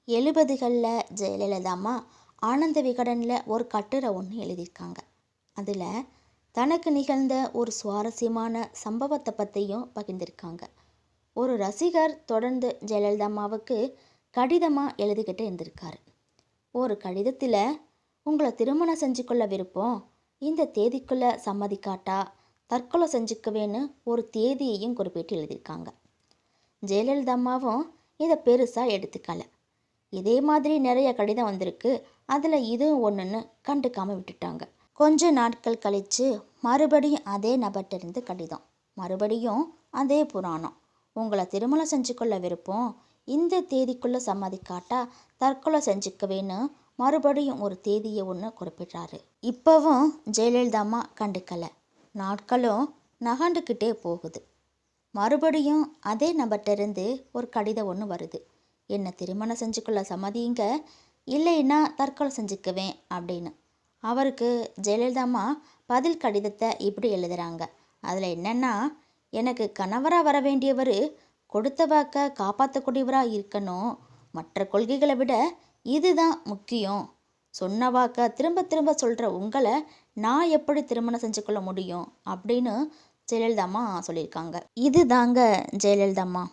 70களில் ஜெயலலிதா அம்மா ஆனந்த விகடனில் ஒரு கட்டுரை ஒன்று எழுதியிருக்காங்க. அதில் தனக்கு நிகழ்ந்த ஒரு சுவாரஸ்யமான சம்பவத்தை பற்றியும் பகிர்ந்திருக்காங்க. ஒரு ரசிகர் தொடர்ந்து ஜெயலலிதா அம்மாவுக்கு கடிதமாக எழுதிக்கிட்டு இருந்திருக்காரு. ஒரு கடிதத்தில், உங்களை திருமணம் செஞ்சுக்கொள்ள விருப்பம், இந்த தேதிக்குள்ளே சம்மதிக்காட்டா தற்கொலை செஞ்சுக்குவேன்னு ஒரு தேதியையும் குறிப்பிட்டு எழுதியிருக்காங்க. ஜெயலலிதா அம்மாவும் இதை பெருசாக எடுத்துக்கல. இதே மாதிரி நிறைய கடிதம் வந்திருக்கு, அதில் இதுவும் ஒன்றுன்னு கண்டுக்காமல் விட்டுட்டாங்க. கொஞ்ச நாட்கள் கழித்து மறுபடியும் அதே நபர்கிட்ட கடிதம், மறுபடியும் அதே புராணம், உங்களை திருமணம் செஞ்சுக்கொள்ள விருப்பம், இந்த தேதிக்குள்ளே சம்மதிக்காட்டா தற்கொலை செஞ்சுக்கவேன்னு மறுபடியும் ஒரு தேதியை ஒன்று குறிப்பிட்றாரு. இப்போவும் ஜெயலலிதா அம்மா கண்டுக்கலை. நாட்களும் நகண்டுக்கிட்டே போகுது. மறுபடியும் அதே நபர்கிட்ட ஒரு கடிதம் ஒன்று வருது. என்னை திருமணம் செஞ்சுக்கொள்ள சம்மதிங்க, இல்லைன்னா தற்கொலை செஞ்சுக்குவேன் அப்படின்னு. அவருக்கு ஜெயலலிதா அம்மா பதில் கடிதத்தை இப்படி எழுதுகிறாங்க. அதில் என்னென்னா, எனக்கு கணவராக வர வேண்டியவர் கொடுத்த வாக்கை காப்பாற்றக்கூடியவராக இருக்கணும், மற்ற கொள்கைகளை விட இதுதான் முக்கியம், சொன்ன வாக்கை திரும்ப திரும்ப சொல்கிற உங்களை நான் எப்படி திருமணம் செஞ்சுக்கொள்ள முடியும் அப்படின்னு ஜெயலலிதா அம்மா சொல்லியிருக்காங்க. இது தாங்க ஜெயலலிதா அம்மா.